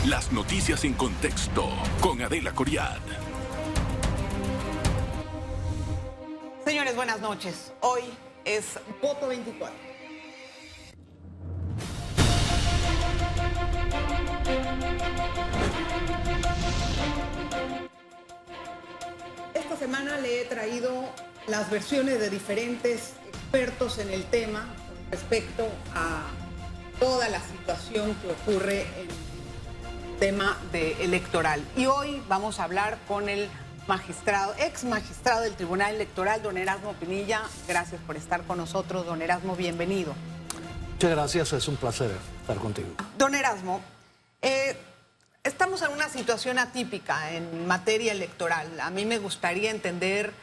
Las noticias en contexto con Adela Coriad. Señores, buenas noches. Hoy es Voto 24. Esta semana le he traído las versiones de diferentes expertos en el tema con respecto a toda la situación que ocurre en el tema electoral. Y hoy vamos a hablar con el ex magistrado del Tribunal Electoral, don Erasmo Pinilla. Gracias por estar con nosotros, don Erasmo, bienvenido. Muchas gracias, es un placer estar contigo. Don Erasmo, estamos en una situación atípica en materia electoral. A mí me gustaría entender,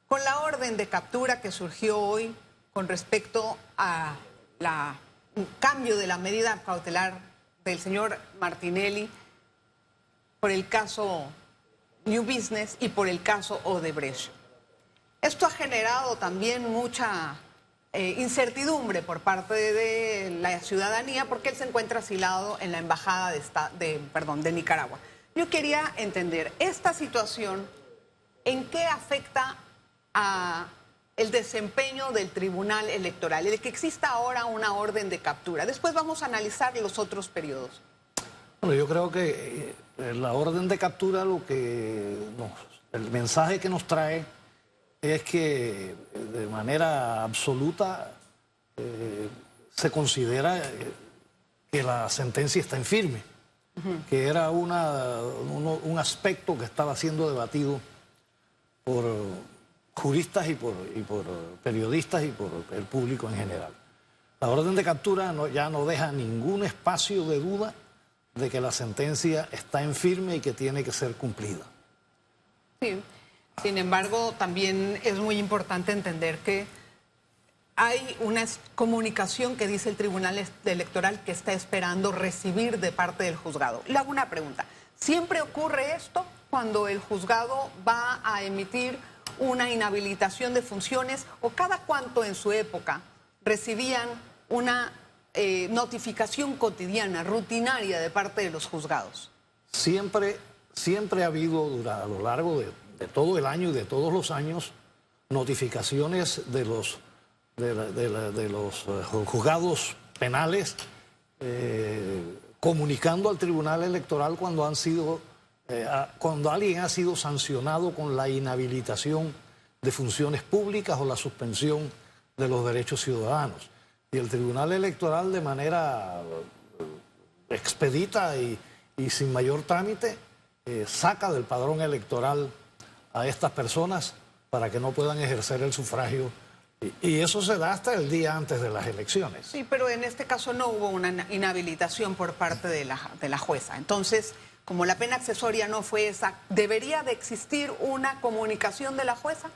con la orden de captura que surgió hoy con respecto a un cambio de la medida cautelar del señor Martinelli, por el caso New Business y por el caso Odebrecht. Esto ha generado también mucha incertidumbre por parte de la ciudadanía porque él se encuentra asilado en la embajada de Nicaragua. Yo quería entender esta situación, ¿en qué afecta a el desempeño del Tribunal Electoral, el que exista ahora una orden de captura? Después vamos a analizar los otros periodos. Bueno, yo creo que la orden de captura, el mensaje que nos trae es que de manera absoluta se considera que la sentencia está en firme, que era un aspecto que estaba siendo debatido por juristas y por periodistas y por el público en general. La orden de captura ya no deja ningún espacio de duda de que la sentencia está en firme y que tiene que ser cumplida. Sí. Sin embargo, también es muy importante entender que hay una comunicación que dice el Tribunal Electoral que está esperando recibir de parte del juzgado. Le hago una pregunta. ¿Siempre ocurre esto cuando el juzgado va a emitir una inhabilitación de funciones o cada cuánto en su época recibían una notificación cotidiana, rutinaria de parte de los juzgados? Siempre ha habido a lo largo de todo el año y de todos los años notificaciones de los juzgados penales comunicando al Tribunal Electoral cuando alguien ha sido sancionado con la inhabilitación de funciones públicas o la suspensión de los derechos ciudadanos. Y el Tribunal Electoral, de manera expedita y sin mayor trámite, saca del padrón electoral a estas personas para que no puedan ejercer el sufragio. Y eso se da hasta el día antes de las elecciones. Sí, pero en este caso no hubo una inhabilitación por parte de la jueza. Entonces, como la pena accesoria no fue esa, ¿debería de existir una comunicación de la jueza?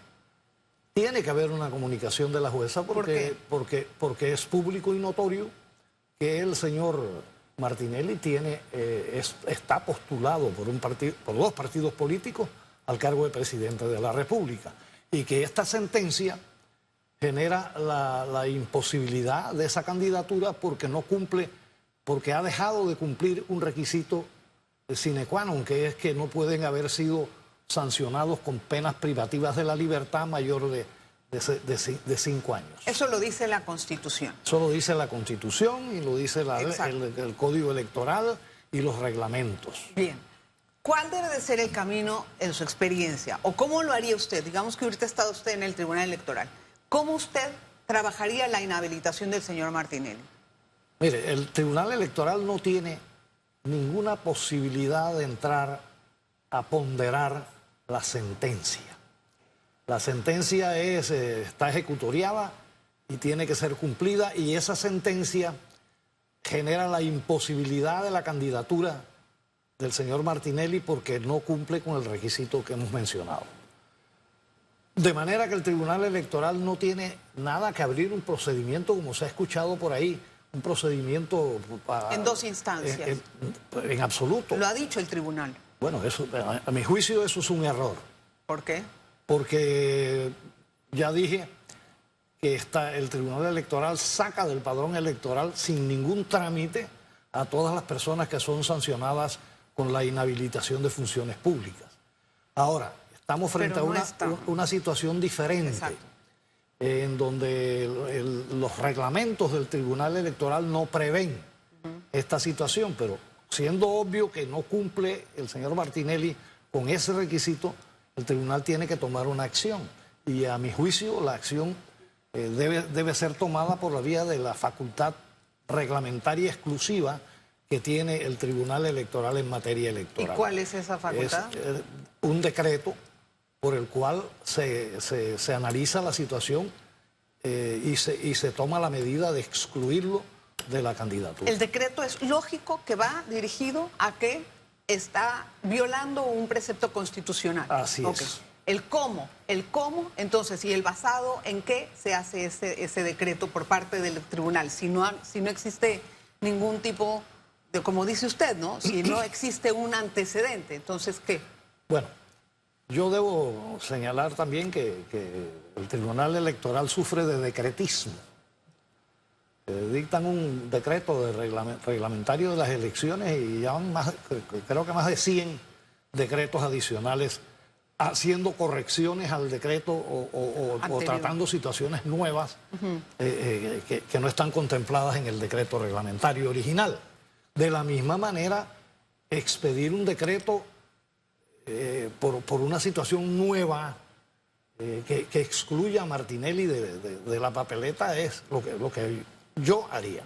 Tiene que haber una comunicación de la jueza porque es público y notorio que el señor Martinelli está postulado por dos partidos políticos al cargo de presidente de la República y que esta sentencia genera la imposibilidad de esa candidatura porque ha dejado de cumplir un requisito sine qua non, que es que no pueden haber sido sancionados con penas privativas de la libertad mayor de 5 años. Eso lo dice la Constitución. Eso lo dice la Constitución y lo dice el Código Electoral y los reglamentos. Bien. ¿Cuál debe de ser el camino en su experiencia? ¿O cómo lo haría usted? Digamos que ahorita está usted en el Tribunal Electoral. ¿Cómo usted trabajaría la inhabilitación del señor Martinelli? Mire, el Tribunal Electoral no tiene ninguna posibilidad de entrar a ponderar la sentencia. La sentencia está ejecutoriada y tiene que ser cumplida, y esa sentencia genera la imposibilidad de la candidatura del señor Martinelli porque no cumple con el requisito que hemos mencionado. De manera que el Tribunal Electoral no tiene nada que abrir un procedimiento, como se ha escuchado por ahí, un procedimiento en 2 instancias. En absoluto. Lo ha dicho el tribunal. Bueno, a mi juicio eso es un error. ¿Por qué? Porque ya dije que el Tribunal Electoral saca del padrón electoral sin ningún trámite a todas las personas que son sancionadas con la inhabilitación de funciones públicas. Ahora, estamos frente a una situación diferente. Exacto. En donde los reglamentos del Tribunal Electoral no prevén esta situación, pero siendo obvio que no cumple el señor Martinelli con ese requisito, el tribunal tiene que tomar una acción. Y a mi juicio la acción debe ser tomada por la vía de la facultad reglamentaria exclusiva que tiene el Tribunal Electoral en materia electoral. ¿Y cuál es esa facultad? Es un decreto por el cual se analiza la situación y se toma la medida de excluirlo de la candidatura. El decreto es lógico que va dirigido a que está violando un precepto constitucional. Así es. El cómo, entonces, y el basado en qué se hace ese decreto por parte del tribunal. Si no existe ningún tipo de, como dice usted, ¿no? Si no existe un antecedente, entonces, ¿qué? Bueno, yo debo señalar también que el Tribunal Electoral sufre de decretismo. Dictan un decreto de reglamentario de las elecciones y ya van creo que más de 100 decretos adicionales haciendo correcciones al decreto o tratando situaciones nuevas que no están contempladas en el decreto reglamentario original. De la misma manera, expedir un decreto por una situación nueva que excluya a Martinelli de la papeleta es lo que yo haría.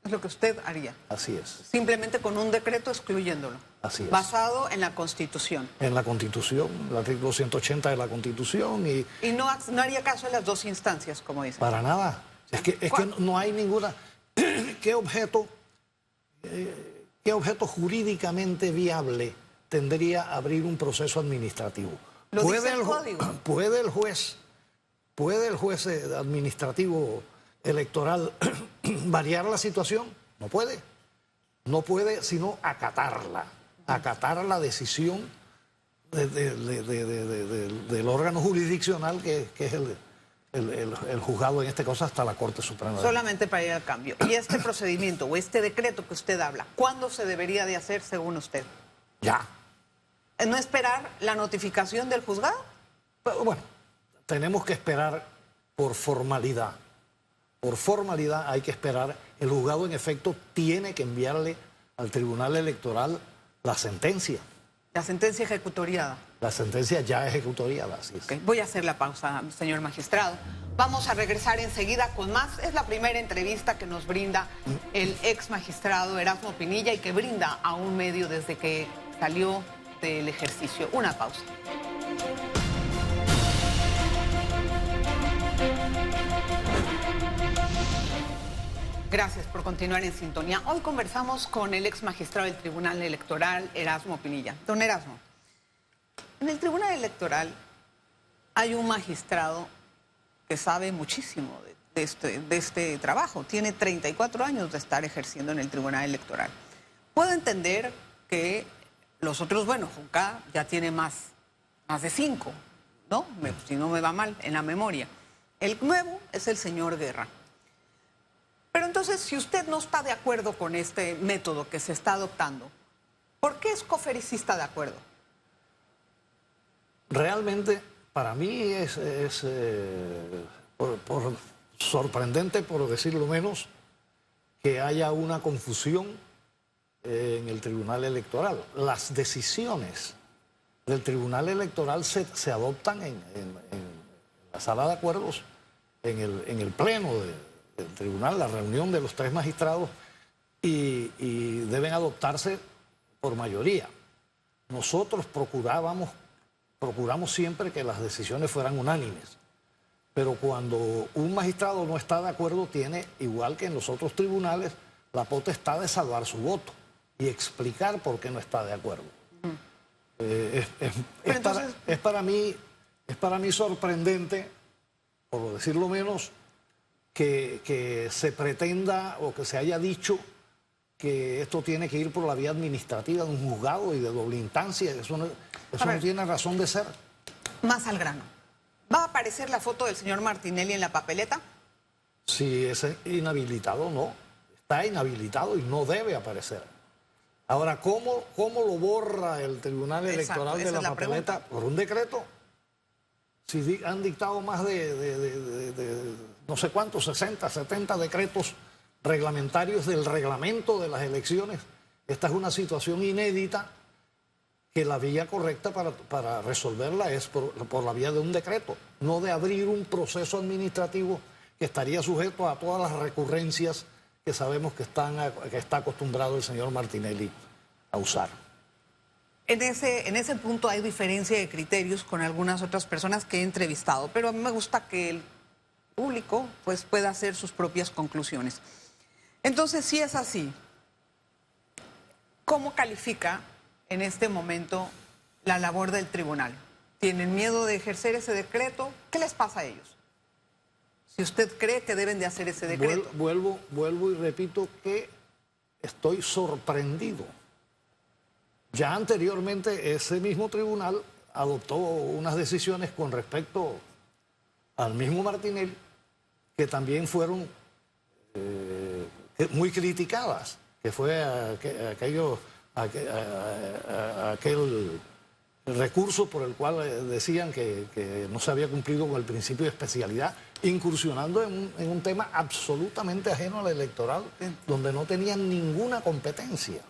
Es lo que usted haría. Así es. Simplemente con un decreto excluyéndolo. Así es. Basado en la Constitución. En la Constitución, el artículo 180 de la Constitución. Y no haría caso en las dos instancias, como dice. Para nada. Es que no hay ninguna... ¿Qué objeto jurídicamente viable tendría a abrir un proceso administrativo? ¿Lo dice el código? ¿Puede el juez administrativo electoral variar la situación? No puede. No puede sino acatar la decisión del órgano jurisdiccional que es el juzgado, en este caso hasta la Corte Suprema. Solamente para ir al cambio. ¿Y este procedimiento o este decreto que usted habla, cuándo se debería de hacer según usted? Ya. ¿No esperar la notificación del juzgado? Pero, bueno, tenemos que esperar por formalidad. Por formalidad hay que esperar. El juzgado, en efecto, tiene que enviarle al Tribunal Electoral la sentencia. La sentencia ejecutoriada. La sentencia ya ejecutoriada, así es. Okay. Voy a hacer la pausa, señor magistrado. Vamos a regresar enseguida con más. Es la primera entrevista que nos brinda el ex magistrado Erasmo Pinilla y que brinda a un medio desde que salió del ejercicio. Una pausa. Gracias por continuar en sintonía. Hoy conversamos con el ex magistrado del Tribunal Electoral, Erasmo Pinilla. Don Erasmo, en el Tribunal Electoral hay un magistrado que sabe muchísimo de este trabajo. Tiene 34 años de estar ejerciendo en el Tribunal Electoral. Puedo entender que los otros, bueno, Junca ya tiene más de 5, ¿no? Si no me va mal en la memoria. El nuevo es el señor Guerra. Pero entonces, si usted no está de acuerdo con este método que se está adoptando, ¿por qué Escoferi sí está de acuerdo? Realmente, para mí es sorprendente, por decirlo menos, que haya una confusión en el Tribunal Electoral. Las decisiones del Tribunal Electoral se adoptan en la sala de acuerdos, en el pleno del tribunal, la reunión de los 3 magistrados, y deben adoptarse por mayoría. Nosotros procuramos siempre que las decisiones fueran unánimes, pero cuando un magistrado no está de acuerdo, tiene, igual que en los otros tribunales, la potestad de salvar su voto y explicar por qué no está de acuerdo. Es para mí sorprendente, por decirlo menos, que se pretenda o que se haya dicho que esto tiene que ir por la vía administrativa de un juzgado y de doble instancia. Eso no tiene razón de ser. Más al grano. ¿Va a aparecer la foto del señor Martinelli en la papeleta? Si es inhabilitado, no. está inhabilitado y no debe aparecer. Ahora, ¿cómo lo borra el Tribunal Electoral de la papeleta? Por un decreto. Si han dictado más de no sé cuántos, 60, 70 decretos reglamentarios del reglamento de las elecciones. Esta es una situación inédita que la vía correcta para resolverla es por la vía de un decreto, no de abrir un proceso administrativo que estaría sujeto a todas las recurrencias que sabemos que está acostumbrado el señor Martinelli a usar. En ese punto hay diferencia de criterios con algunas otras personas que he entrevistado, pero a mí me gusta que el público pues, pueda hacer sus propias conclusiones. Entonces, si es así, ¿cómo califica en este momento la labor del tribunal? ¿Tienen miedo de ejercer ese decreto? ¿Qué les pasa a ellos? Si usted cree que deben de hacer ese decreto. Vuelvo y repito que estoy sorprendido. Ya anteriormente ese mismo tribunal adoptó unas decisiones con respecto al mismo Martinelli que también fueron muy criticadas, que fue aquel recurso por el cual decían que no se había cumplido con el principio de especialidad, incursionando en un tema absolutamente ajeno al electoral, donde no tenían ninguna competencia.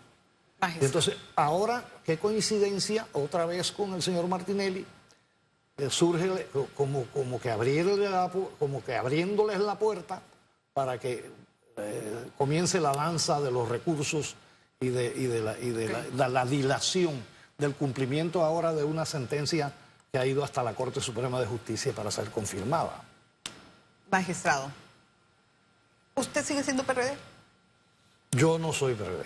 Entonces, ahora, qué coincidencia, otra vez con el señor Martinelli, surge como que abriéndoles la puerta para que comience la danza de los recursos y de la dilación del cumplimiento ahora de una sentencia que ha ido hasta la Corte Suprema de Justicia para ser confirmada. Magistrado, ¿usted sigue siendo PRD? Yo no soy PRD.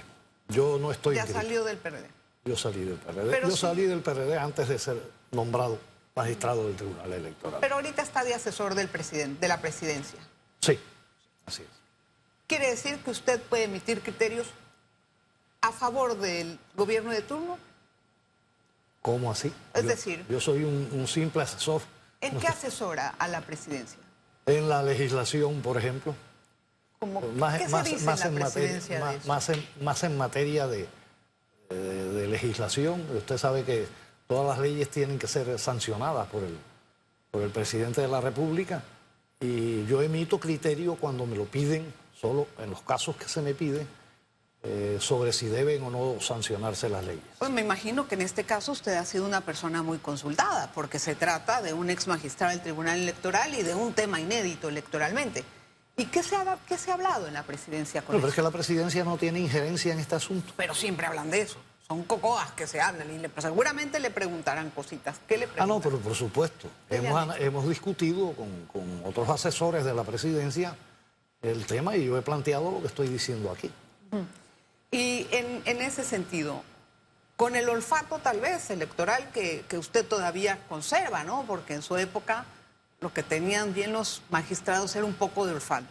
Yo no estoy... ¿Ya salió del PRD? Yo salí del PRD. Salí del PRD antes de ser nombrado magistrado del Tribunal Electoral. Pero ahorita está de asesor del presidente, de la presidencia. Sí, así es. ¿Quiere decir que usted puede emitir criterios a favor del gobierno de turno? ¿Cómo así? Es decir... Yo soy un simple asesor. ¿En qué asesora a la presidencia? En la legislación, por ejemplo. ¿Qué se dice en la presidencia de eso? Más en materia de legislación. Usted sabe que todas las leyes tienen que ser sancionadas por el presidente de la República y yo emito criterio cuando me lo piden, solo en los casos que se me piden, sobre si deben o no sancionarse las leyes. Pues me imagino que en este caso usted ha sido una persona muy consultada, porque se trata de un ex magistrado del Tribunal Electoral y de un tema inédito electoralmente. ¿Y qué se ha hablado en la presidencia con eso? Pero es que la presidencia no tiene injerencia en este asunto. Pero siempre hablan de eso. Son cocodas que se hablan y seguramente le preguntarán cositas. ¿Qué le preguntan? No, pero por supuesto. Hemos discutido con otros asesores de la presidencia el tema y yo he planteado lo que estoy diciendo aquí. Y en ese sentido, con el olfato tal vez electoral que usted todavía conserva, ¿no? Porque en su época lo que tenían bien los magistrados era un poco de olfato.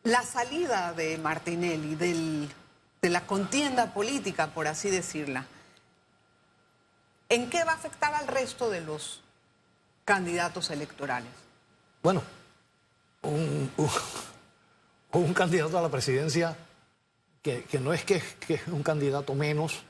La salida de Martinelli, de la contienda política, por así decirla, ¿en qué va a afectar al resto de los candidatos electorales? Bueno, un candidato a la presidencia que no es que es un candidato menos,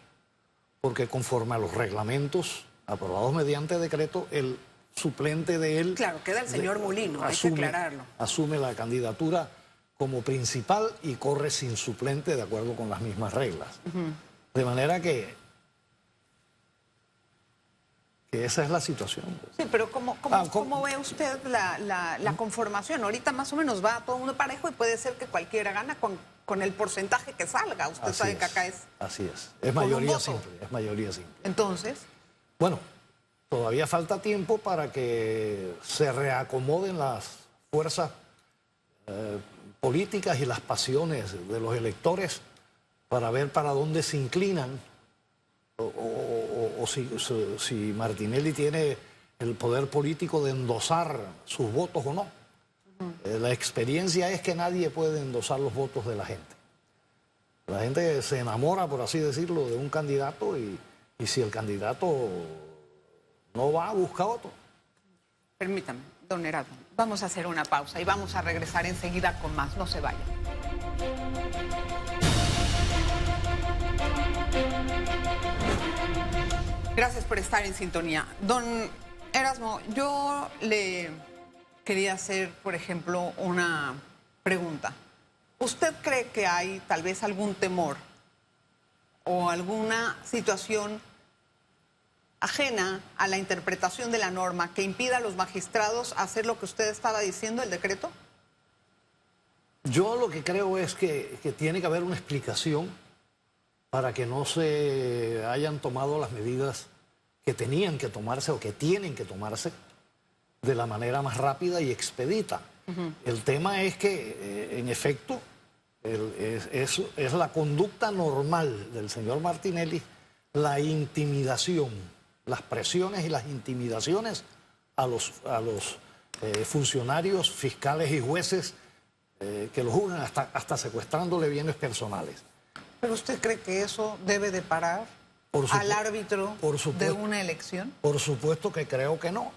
porque conforme a los reglamentos aprobados mediante decreto, el suplente de él... Claro, queda el señor Molino, hay que aclararlo. Asume la candidatura como principal y corre sin suplente de acuerdo con las mismas reglas. De manera que esa es la situación. Sí, pero ¿cómo ve usted la conformación? Ahorita más o menos va todo mundo parejo y puede ser que cualquiera gana con el porcentaje que salga. Usted sabe que acá es... Así es. Es mayoría simple, es mayoría simple. Entonces... Bueno, todavía falta tiempo para que se reacomoden las fuerzas políticas y las pasiones de los electores para ver para dónde se inclinan o si Martinelli tiene el poder político de endosar sus votos o no. La experiencia es que nadie puede endosar los votos de la gente. La gente se enamora, por así decirlo, de un candidato y si el candidato no va a buscar otro. Permítame, don Heraldo, vamos a hacer una pausa y vamos a regresar enseguida con más. No se vayan. Gracias por estar en sintonía. Don Erasmo, yo le quería hacer, por ejemplo, una pregunta. ¿Usted cree que hay tal vez algún temor o alguna situación ajena a la interpretación de la norma que impida a los magistrados hacer lo que usted estaba diciendo, el decreto? Yo lo que creo es que tiene que haber una explicación para que no se hayan tomado las medidas que tenían que tomarse o que tienen que tomarse de la manera más rápida y expedita. El tema es que, en efecto, es la conducta normal del señor Martinelli, la intimidación, las presiones y las intimidaciones a los funcionarios, fiscales y jueces que lo juzgan, hasta secuestrándole bienes personales. ¿Pero usted cree que eso debe de parar al árbitro de una elección? Por supuesto que creo que no.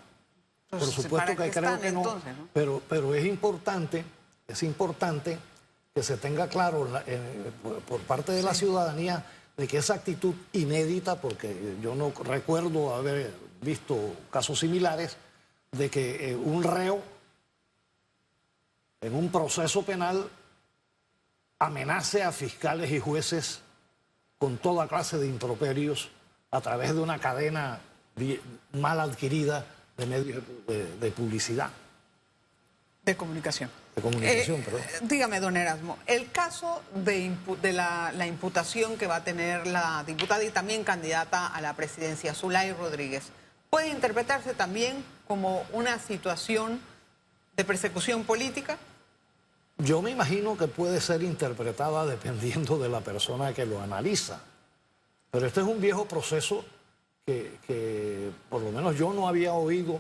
Entonces, por supuesto que creo que no. Entonces, ¿no? Pero es importante que se tenga claro por parte de la ciudadanía de que esa actitud inédita, porque yo no recuerdo haber visto casos similares, de que un reo en un proceso penal amenace a fiscales y jueces con toda clase de improperios a través de una cadena mal adquirida de medios de publicidad. De comunicación. De comunicación, perdón. Dígame, don Erasmo, el caso de la imputación que va a tener la diputada y también candidata a la presidencia, Zulay Rodríguez, ¿puede interpretarse también como una situación de persecución política? Yo me imagino que puede ser interpretada dependiendo de la persona que lo analiza. Pero este es un viejo proceso que por lo menos yo no había oído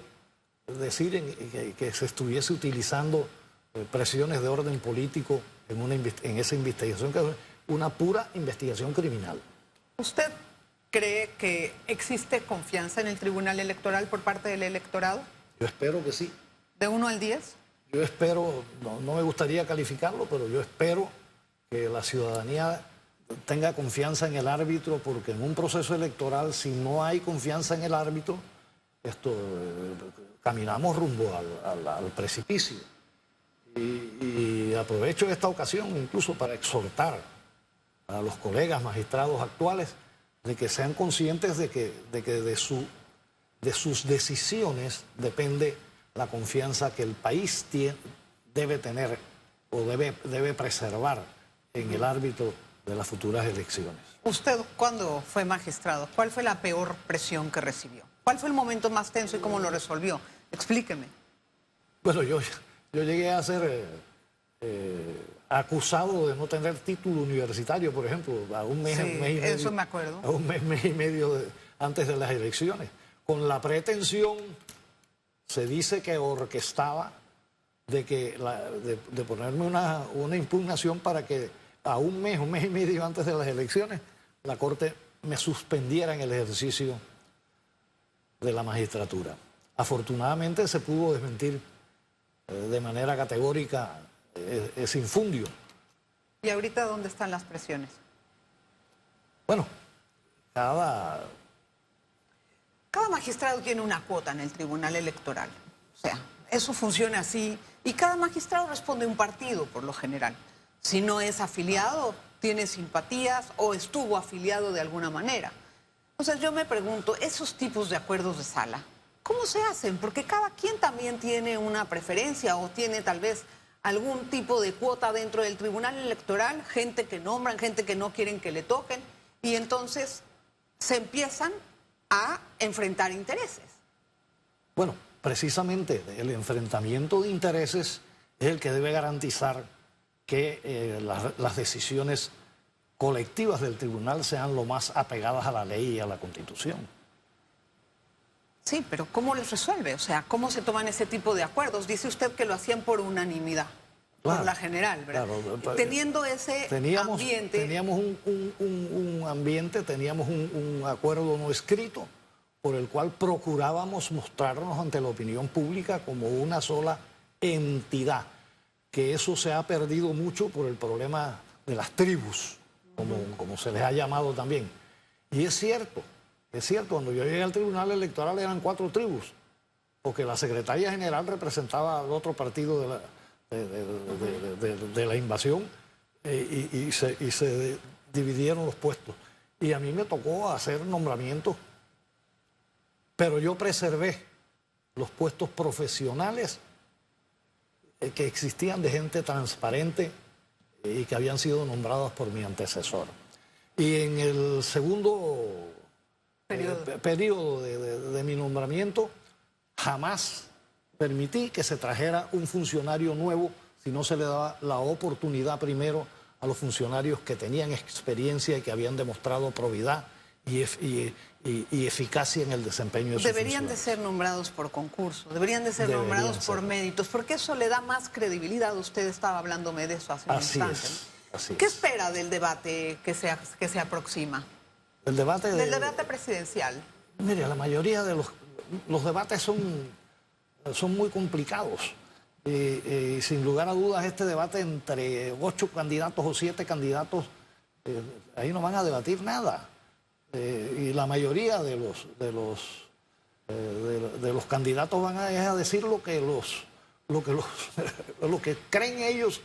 decir que se estuviese utilizando presiones de orden político en esa investigación, que es una pura investigación criminal. ¿Usted cree que existe confianza en el Tribunal Electoral por parte del electorado? Yo espero que sí. ¿De 1 al 10? Yo espero, no me gustaría calificarlo, pero yo espero que la ciudadanía tenga confianza en el árbitro, porque en un proceso electoral, si no hay confianza en el árbitro, caminamos rumbo al precipicio. Y aprovecho esta ocasión incluso para exhortar a los colegas magistrados actuales de que sean conscientes de que de sus decisiones depende la confianza que el país debe tener o debe preservar en el árbitro de las futuras elecciones. ¿Usted cuándo fue magistrado? ¿Cuál fue la peor presión que recibió? ¿Cuál fue el momento más tenso y cómo lo resolvió? Explíqueme. Bueno, yo llegué a ser acusado de no tener título universitario, por ejemplo, a un mes, Sí, un mes y medio, eso me acuerdo. a un mes y medio antes de las elecciones, con la pretensión, se dice que orquestaba, de ponerme una impugnación para que a un mes y medio antes de las elecciones, la Corte me suspendiera en el ejercicio de la magistratura. Afortunadamente se pudo desmentir de manera categórica ese infundio. ¿Y ahorita dónde están las presiones? Bueno, cada magistrado tiene una cuota en el Tribunal Electoral. O sea, eso funciona así. Y cada magistrado responde a un partido, por lo general. Si no es afiliado, tiene simpatías o estuvo afiliado de alguna manera. Entonces yo me pregunto, esos tipos de acuerdos de sala, ¿cómo se hacen? Porque cada quien también tiene una preferencia o tiene tal vez algún tipo de cuota dentro del Tribunal Electoral, gente que nombran, gente que no quieren que le toquen, y entonces se empiezan a enfrentar intereses. Bueno, precisamente el enfrentamiento de intereses es el que debe garantizar que las decisiones colectivas del tribunal sean lo más apegadas a la ley y a la Constitución. Sí, pero ¿cómo los resuelve? O sea, ¿cómo se toman ese tipo de acuerdos? Dice usted que lo hacían por unanimidad, claro, por la general, ¿verdad? Claro, teniendo ese ambiente... Teníamos un ambiente, teníamos un acuerdo no escrito por el cual procurábamos mostrarnos ante la opinión pública como una sola entidad, que eso se ha perdido mucho por el problema de las tribus, como se les ha llamado también. Y es cierto, cuando yo llegué al Tribunal Electoral eran 4 tribus, porque la secretaria general representaba al otro partido de la invasión y se dividieron los puestos. Y a mí me tocó hacer nombramientos, pero yo preservé los puestos profesionales que existían de gente transparente y que habían sido nombrados por mi antecesor. Y en el segundo periodo de mi nombramiento, jamás permití que se trajera un funcionario nuevo si no se le daba la oportunidad primero a los funcionarios que tenían experiencia y que habían demostrado probidad y eficacia en el desempeño de sus Deberían de funciones. ser nombrados por concurso, deberían de ser nombrados por méritos, porque eso le da más credibilidad. Usted estaba hablándome de eso hace un instante. Así ¿Qué es. espera del debate que se aproxima? El debate Del debate presidencial. Mire, la mayoría de los debates son muy complicados. Y sin lugar a dudas, este debate entre 8 candidatos o 7 candidatos, ahí no van a debatir nada. Y la mayoría de los candidatos van a decir lo que creen ellos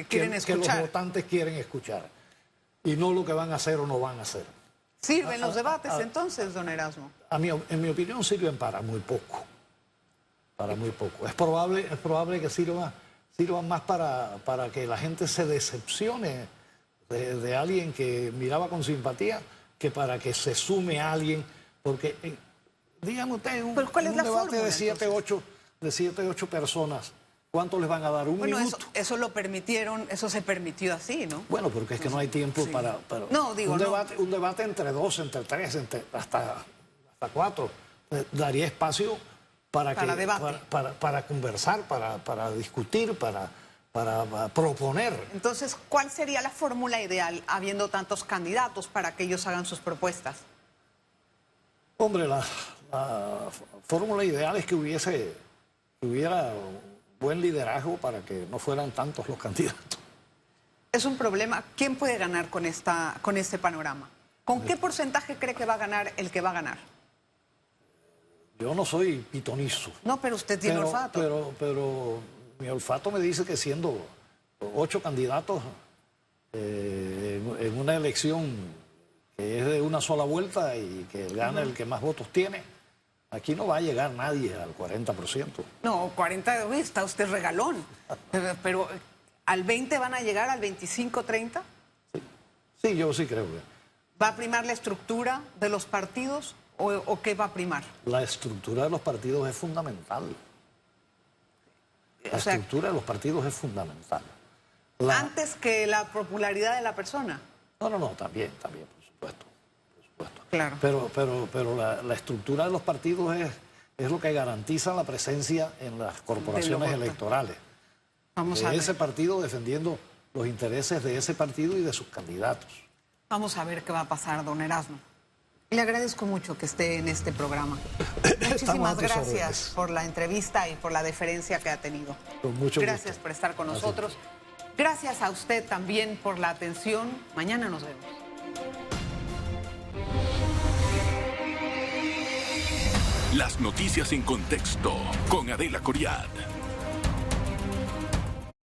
Quieren que los escuchar. votantes quieren escuchar. Y no lo que van a hacer o no van a hacer. ¿Sirven los debates entonces, don Erasmo? En mi opinión sirven para muy poco. Para muy poco. Es probable que sirvan más para que la gente se decepcione de alguien que miraba con simpatía que para que se sume a alguien. Porque, dígame usted, ¿Pero cuál es la debate fórmula, de 7, 8 personas, ¿cuánto les van a dar? ¿Un minuto? Eso lo permitieron, eso se permitió así, ¿no? Bueno, porque es que no hay tiempo para No, digo, un debate entre 2, entre 3, hasta 4. Daría espacio para conversar, para discutir, para proponer. Entonces, ¿cuál sería la fórmula ideal, habiendo tantos candidatos, para que ellos hagan sus propuestas? Hombre, la fórmula ideal es que hubiera buen liderazgo para que no fueran tantos los candidatos. Es un problema. ¿Quién puede ganar con este panorama? ¿Con qué porcentaje cree que va a ganar el que va a ganar? Yo no soy pitonizo. No, pero usted tiene olfato. Pero mi olfato me dice que siendo 8 candidatos en una elección que es de una sola vuelta y que gana el que más votos tiene, aquí no va a llegar nadie al 40%. No, 40, uy, está usted regalón. Pero ¿al 20 van a llegar, al 25, 30? Sí, yo sí creo que. ¿Va a primar la estructura de los partidos o qué va a primar? La estructura de los partidos es fundamental. La estructura de los partidos es fundamental. ¿Antes que la popularidad de la persona? No, también, por supuesto. Claro. Pero la estructura de los partidos es lo que garantiza la presencia en las corporaciones electorales. Vamos a ver. Ese partido defendiendo los intereses de ese partido y de sus candidatos. Vamos a ver qué va a pasar, don Erasmo. Le agradezco mucho que esté en este programa. Muchísimas gracias por la entrevista y por la deferencia que ha tenido. Con mucho gracias gusto. por estar con nosotros. Gracias a usted también por la atención. Mañana nos vemos. Las noticias en contexto con Adela Coriad.